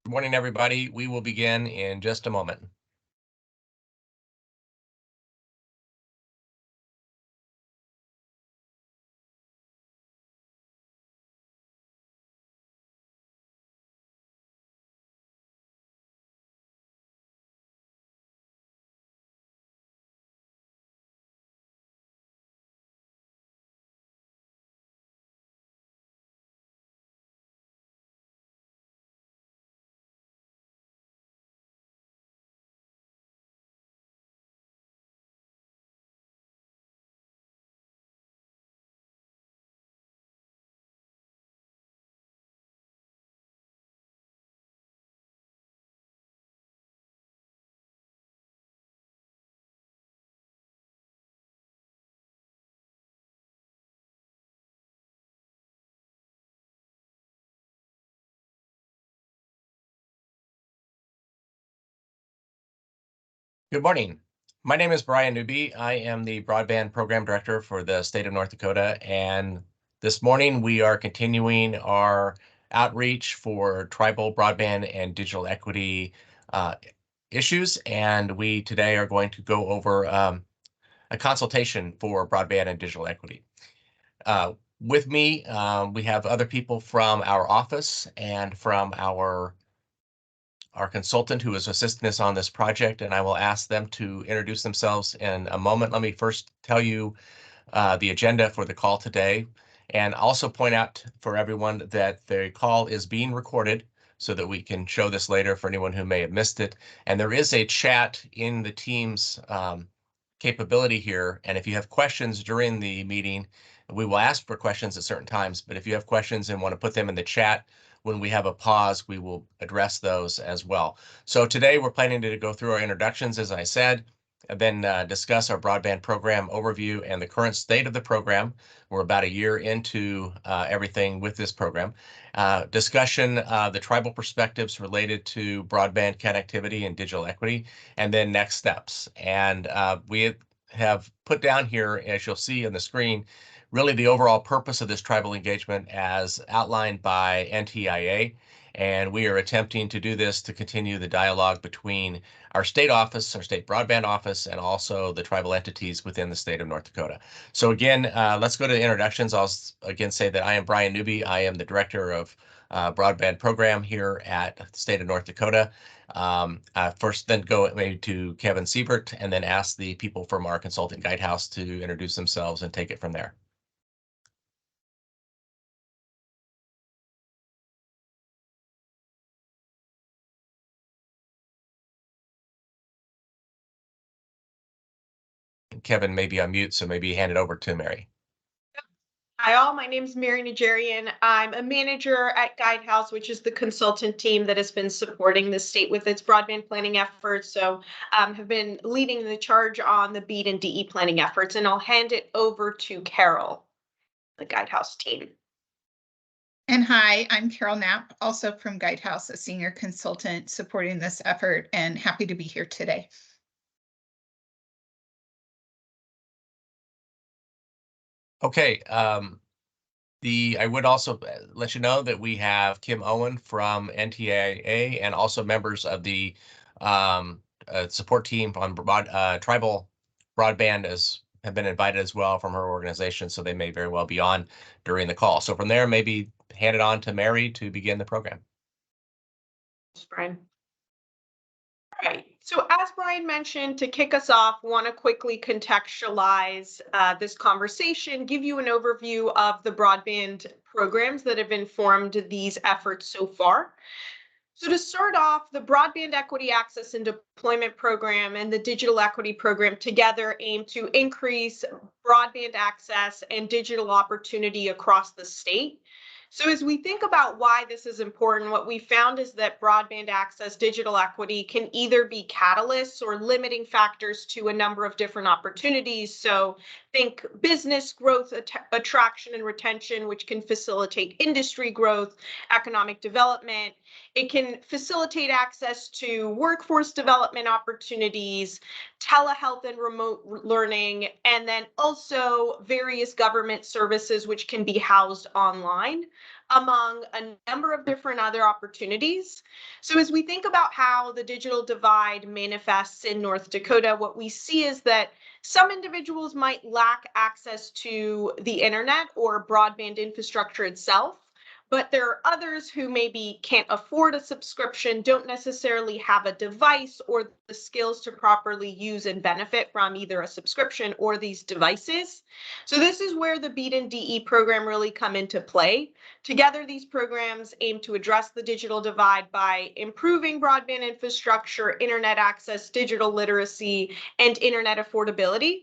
Good morning, everybody. We will begin in just a moment. Good morning. My name is Brian Newby. I am the Broadband Program Director for the state of North Dakota. And this morning we are continuing our outreach for tribal broadband and digital equity issues. And we today are going to go over a consultation for broadband and digital equity. With me, we have other people from our office and from our consultant who is assisting us on this project, and I will ask them to introduce themselves in a moment. Let me first tell you the agenda for the call today, and also point out for everyone that the call is being recorded so that we can show this later for anyone who may have missed it. And there is a chat in the Teams capability here, and if you have questions during the meeting, we will ask for questions at certain times, but if you have questions and want to put them in the chat, when we have a pause, we will address those as well. So today we're planning to go through our introductions, as I said, and then discuss our broadband program overview and the current state of the program. We're about a year into everything with this program. Discussion of the tribal perspectives related to broadband connectivity and digital equity, and then next steps. And we have put down here, as you'll see on the screen, really the overall purpose of this tribal engagement as outlined by NTIA. And we are attempting to do this to continue the dialogue between our state office, our state broadband office, and also the tribal entities within the state of North Dakota. So again, let's go to the introductions. I'll again say that I am Brian Newby. I am the director of broadband program here at the state of North Dakota. First, then go maybe to Kevin Siebert, and then ask the people from our consulting guidehouse to introduce themselves and take it from there. Kevin may be on mute, so maybe hand it over to Mary. Hi all, my name is Mary Najarian. I'm a manager at Guidehouse, which is the consultant team that has been supporting the state with its broadband planning efforts. So have been leading the charge on the BEAD and DE planning efforts, and I'll hand it over to Carol, the Guidehouse team. And hi, I'm Carol Knapp, also from Guidehouse, a senior consultant supporting this effort, and happy to be here today. Okay, I would also let you know that we have Kim Owen from NTIA and also members of the support team on tribal broadband have been invited as well from her organization, so they may very well be on during the call. So from there, maybe hand it on to Mary to begin the program. Thanks, Brian. All right. So as Brian mentioned, to kick us off, want to quickly contextualize this conversation, give you an overview of the broadband programs that have informed these efforts so far. So to start off, the Broadband Equity Access and Deployment Program and the Digital Equity Program together aim to increase broadband access and digital opportunity across the state. So as we think about why this is important, what we found is that broadband access, digital equity can either be catalysts or limiting factors to a number of different opportunities. So think business growth, attraction and retention, which can facilitate industry growth, economic development. It can facilitate access to workforce development opportunities, telehealth and remote learning, and then also various government services which can be housed online. among a number of different other opportunities. So as we think about how the digital divide manifests in North Dakota, what we see is that some individuals might lack access to the internet or broadband infrastructure itself, but there are others who maybe can't afford a subscription, don't necessarily have a device or the skills to properly use and benefit from either a subscription or these devices. So this is where the BEAD and DE program really come into play. Together, these programs aim to address the digital divide by improving broadband infrastructure, internet access, digital literacy, and internet affordability.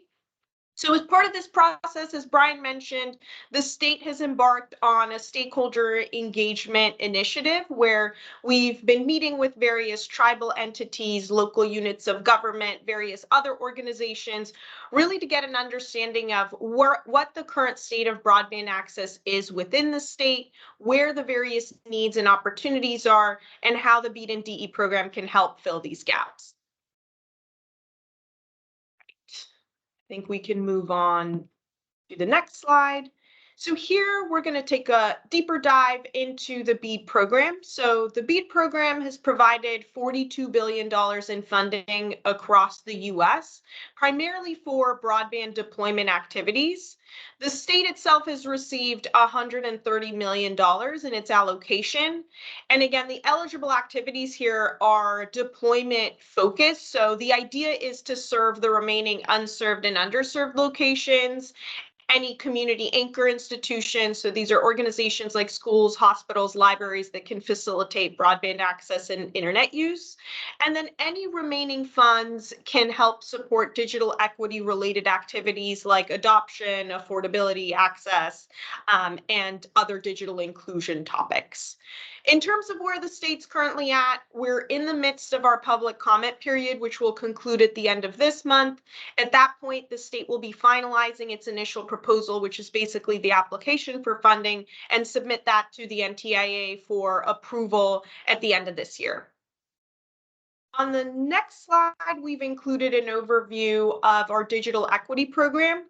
So as part of this process, as Brian mentioned, the state has embarked on a stakeholder engagement initiative where we've been meeting with various tribal entities, local units of government, various other organizations, really to get an understanding of what the current state of broadband access is within the state, where the various needs and opportunities are, and how the BEAD and DE program can help fill these gaps. I think we can move on to the next slide. So here we're going to take a deeper dive into the BEAD program. So the BEAD program has provided $42 billion in funding across the US, primarily for broadband deployment activities. The state itself has received $130 million in its allocation. And again, the eligible activities here are deployment focused. So the idea is to serve the remaining unserved and underserved locations, any community anchor institutions. So these are organizations like schools, hospitals, libraries that can facilitate broadband access and internet use. And then any remaining funds can help support digital equity related activities like adoption, affordability, access, and other digital inclusion topics. In terms of where the state's currently at, we're in the midst of our public comment period, which will conclude at the end of this month. At that point, the state will be finalizing its initial proposal, which is basically the application for funding, and submit that to the NTIA for approval at the end of this year. On the next slide, we've included an overview of our digital equity program.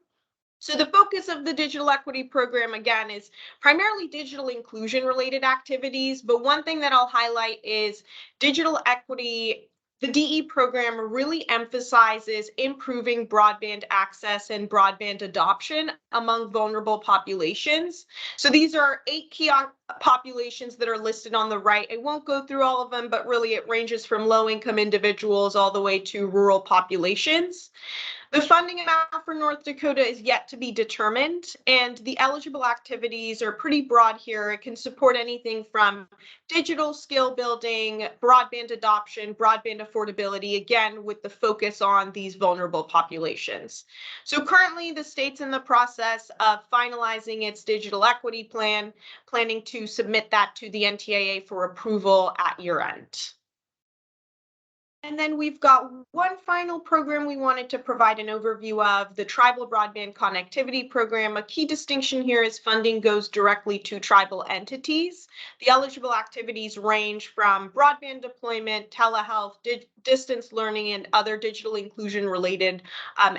So the focus of the digital equity program, again, is primarily digital inclusion related activities. But one thing that I'll highlight is digital equity. The DE program really emphasizes improving broadband access and broadband adoption among vulnerable populations. So these are 8 key populations that are listed on the right. I won't go through all of them, but really it ranges from low-income individuals all the way to rural populations. The funding amount for North Dakota is yet to be determined, and the eligible activities are pretty broad here. It can support anything from digital skill building, broadband adoption, broadband affordability, again, with the focus on these vulnerable populations. So currently, the state's in the process of finalizing its digital equity plan, planning to submit that to the NTIA for approval at year end. And then we've got one final program we wanted to provide an overview of, the Tribal Broadband Connectivity Program. A key distinction here is funding goes directly to tribal entities. The eligible activities range from broadband deployment, telehealth, distance learning, and other digital inclusion related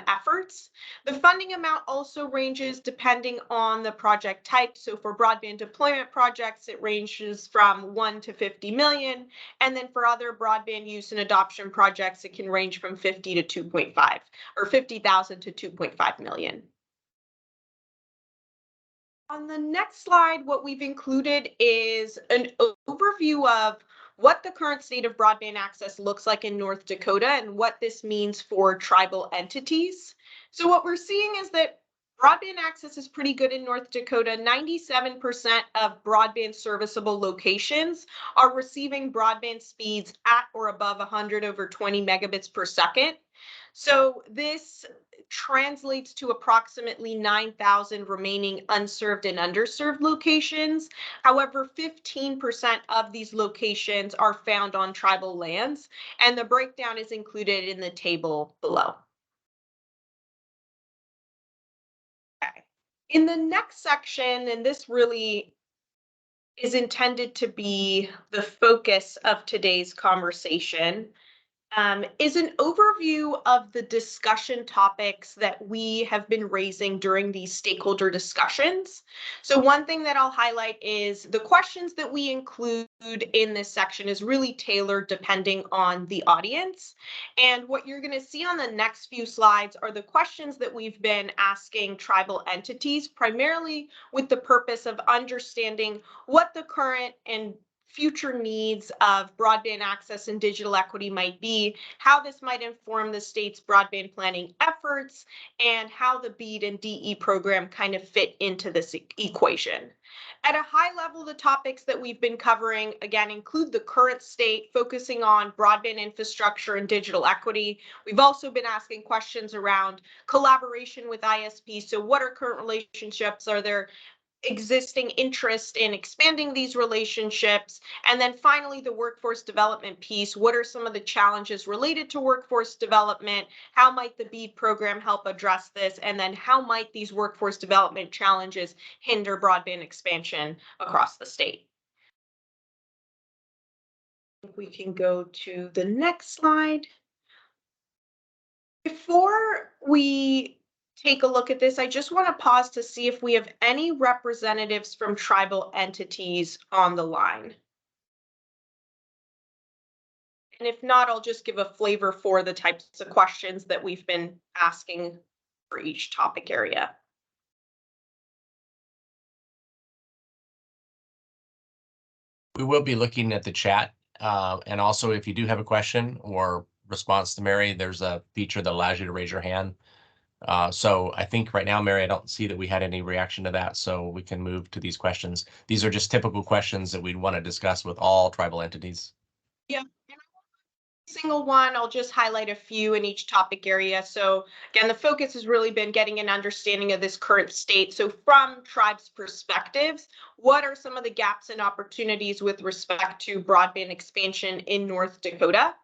efforts. The funding amount also ranges depending on the project type. So for broadband deployment projects, it ranges from 1 to 50 million. And then for other broadband use and adoption projects, it can range from 50 to 2.5 or 50,000 to 2.5 million. On the next slide, what we've included is an overview of what the current state of broadband access looks like in North Dakota and what this means for tribal entities. So what we're seeing is that broadband access is pretty good in North Dakota. 97% of broadband serviceable locations are receiving broadband speeds at or above 100 over 20 megabits per second. So this translates to approximately 9,000 remaining unserved and underserved locations. However, 15% of these locations are found on tribal lands, and the breakdown is included in the table below. In the next section, and this really is intended to be the focus of today's conversation, is an overview of the discussion topics that we have been raising during these stakeholder discussions. So one thing that I'll highlight is the questions that we include in this section is really tailored depending on the audience. And what you're going to see on the next few slides are the questions that we've been asking tribal entities, primarily with the purpose of understanding what the current and future needs of broadband access and digital equity might be, how this might inform the state's broadband planning efforts, and how the BEAD and DE program kind of fit into this equation. At a high level, the topics that we've been covering, again, include the current state, focusing on broadband infrastructure and digital equity. We've also been asking questions around collaboration with ISPs. So what are current relationships? Are there existing interest in expanding these relationships? And then finally, the workforce development piece. What are some of the challenges related to workforce development? How might the BEAD program help address this? And then how might these workforce development challenges hinder broadband expansion across the state? We can go to the next slide. Before we take a look at this, I just want to pause to see if we have any representatives from tribal entities on the line. And if not, I'll just give a flavor for the types of questions that we've been asking for each topic area. We will be looking at the chat. And also, if you do have a question or response to Mary, there's a feature that allows you to raise your hand. So I think right now, Mary, I don't see that we had any reaction to that, so we can move to these questions. These are just typical questions that we'd want to discuss with all tribal entities. Yeah. Single one, I'll just highlight a few in each topic area. So again, the focus has really been getting an understanding of this current state. So from tribes' perspectives, what are some of the gaps and opportunities with respect to broadband expansion in North Dakota?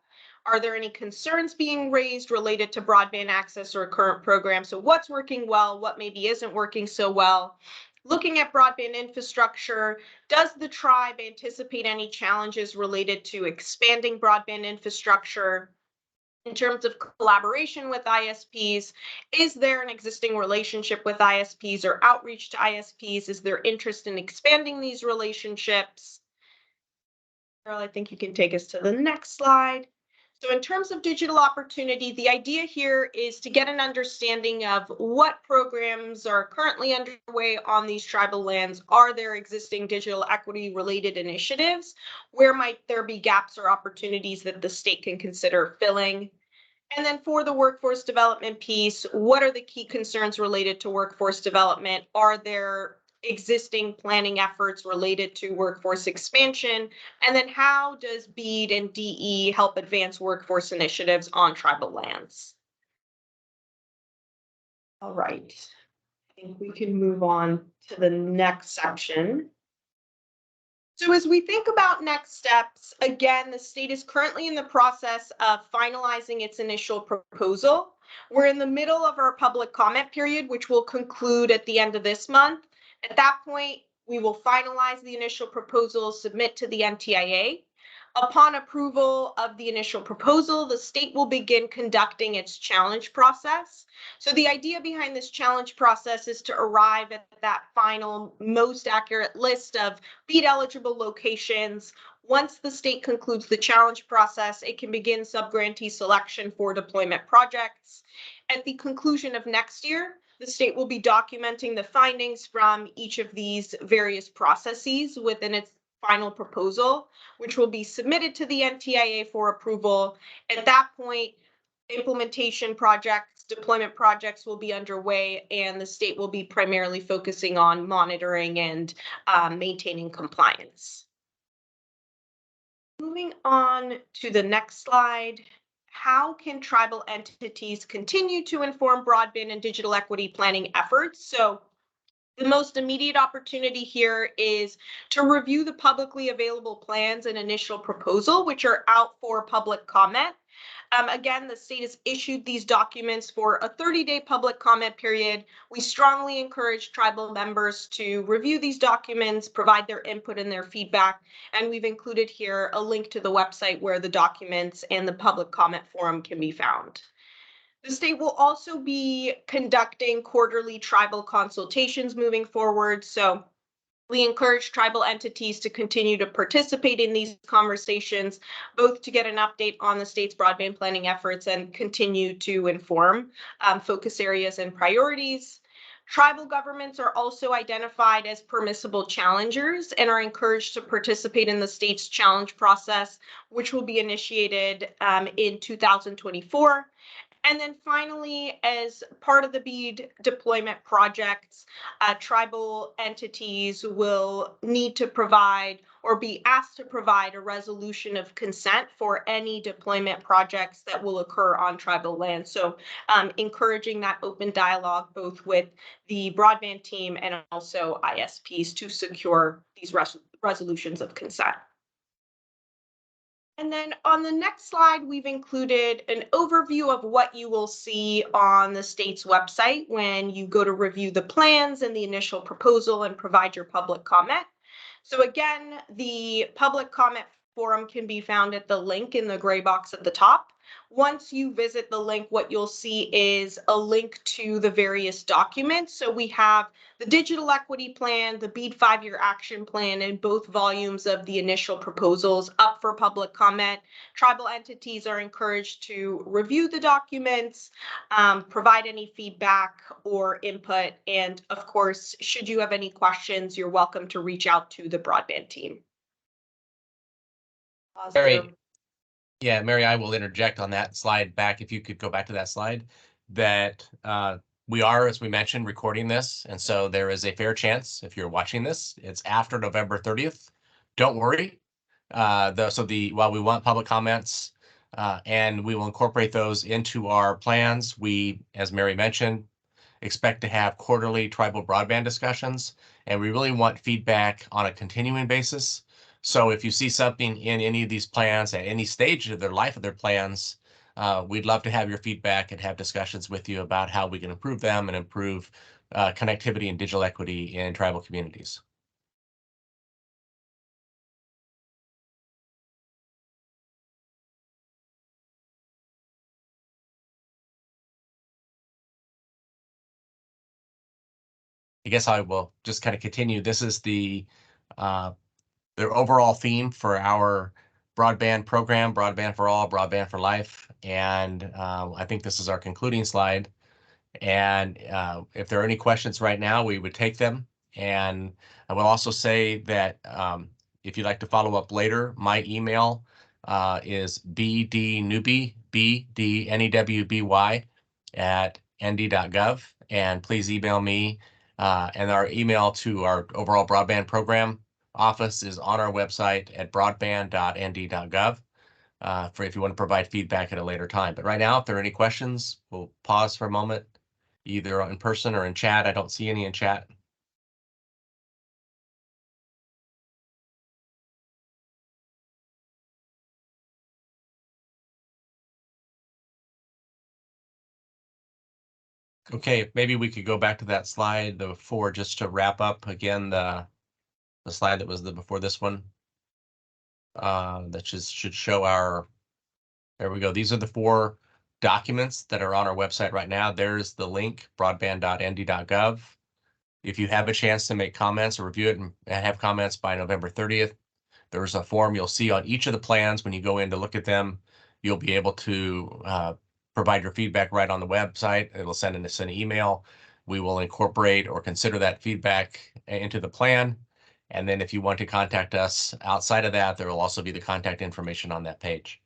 Are there any concerns being raised related to broadband access or current program? So what's working well, what maybe isn't working so well? Looking at broadband infrastructure, does the tribe anticipate any challenges related to expanding broadband infrastructure? In terms of collaboration with ISPs, is there an existing relationship with ISPs or outreach to ISPs? Is there interest in expanding these relationships? Carol, I think you can take us to the next slide. So in terms of digital opportunity, the idea here is to get an understanding of what programs are currently underway on these tribal lands. Are there existing digital equity related initiatives? Where might there be gaps or opportunities that the state can consider filling? And then for the workforce development piece, what are the key concerns related to workforce development? Are there existing planning efforts related to workforce expansion? And then how does BEAD and DE help advance workforce initiatives on tribal lands? All right, I think we can move on to the next section. So as we think about next steps, again, the state is currently in the process of finalizing its initial proposal. We're in the middle of our public comment period, which will conclude at the end of this month. At that point, we will finalize the initial proposal, submit to the NTIA. Upon approval of the initial proposal, the state will begin conducting its challenge process. So the idea behind this challenge process is to arrive at that final, most accurate list of BEAD eligible locations. Once the state concludes the challenge process, it can begin subgrantee selection for deployment projects. At the conclusion of next year, the state will be documenting the findings from each of these various processes within its final proposal, which will be submitted to the NTIA for approval. At that point, implementation projects, deployment projects will be underway, and the state will be primarily focusing on monitoring and maintaining compliance. Moving on to the next slide. How can tribal entities continue to inform broadband and digital equity planning efforts? So the most immediate opportunity here is to review the publicly available plans and initial proposal, which are out for public comment. Again, the state has issued these documents for a 30-day public comment period. We strongly encourage tribal members to review these documents, provide their input and their feedback, and we've included here a link to the website where the documents and the public comment forum can be found. The state will also be conducting quarterly tribal consultations moving forward. So we encourage tribal entities to continue to participate in these conversations, both to get an update on the state's broadband planning efforts and continue to inform focus areas and priorities. Tribal governments are also identified as permissible challengers and are encouraged to participate in the state's challenge process, which will be initiated in 2024. And then finally, as part of the BEAD deployment projects, tribal entities will need to provide or be asked to provide a resolution of consent for any deployment projects that will occur on tribal land. So encouraging that open dialogue both with the broadband team and also ISPs to secure these resolutions of consent. And then on the next slide, we've included an overview of what you will see on the state's website when you go to review the plans and the initial proposal and provide your public comment. So again, the public comment forum can be found at the link in the gray box at the top. Once you visit the link, what you'll see is a link to the various documents. So we have the digital equity plan, the BEAD 5-year action plan, and both volumes of the initial proposals up for public comment. Tribal entities are encouraged to review the documents, provide any feedback or input. And of course, should you have any questions, you're welcome to reach out to the broadband team. Mary, I will interject on that slide back. If you could go back to that slide, that we are, as we mentioned, recording this. And so there is a fair chance if you're watching this, it's after November 30th. Don't worry. While we want public comments and we will incorporate those into our plans, we, as Mary mentioned, expect to have quarterly tribal broadband discussions, and we really want feedback on a continuing basis. So if you see something in any of these plans at any stage of their life of their plans, we'd love to have your feedback and have discussions with you about how we can improve them and improve connectivity and digital equity in tribal communities. I guess I will just kind of continue. This is the overall theme for our broadband program, Broadband for All, Broadband for Life. And I think this is our concluding slide. And if there are any questions right now, we would take them. And I will also say that if you'd like to follow up later, my email is bdnewby, bdnewby @nd.gov. And please email me. And our email to our overall broadband program office is on our website at broadband.nd.gov for if you want to provide feedback at a later time. But right now, if there are any questions, we'll pause for a moment, either in person or in chat. I don't see any in chat. Okay, maybe we could go back to that slide before just to wrap up again the slide that was before this one. That just should show our, there we go. These are the 4 documents that are on our website right now. There's the link, broadband.nd.gov. If you have a chance to make comments or review it and have comments by November 30th, there's a form you'll see on each of the plans. When you go in to look at them, you'll be able to provide your feedback right on the website. It'll send us an email. We will incorporate or consider that feedback into the plan. And then if you want to contact us outside of that, there will also be the contact information on that page.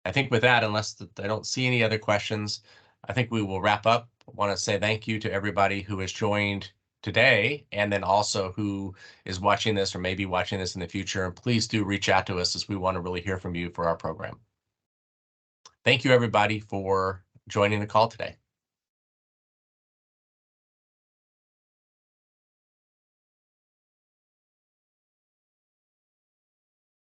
I think with that, unless I don't see any other questions, I think we will wrap up. I want to say thank you to everybody who has joined today, and then also who is watching this or maybe watching this in the future. And please do reach out to us as we want to really hear from you for our program. Thank you, everybody, for joining the call today.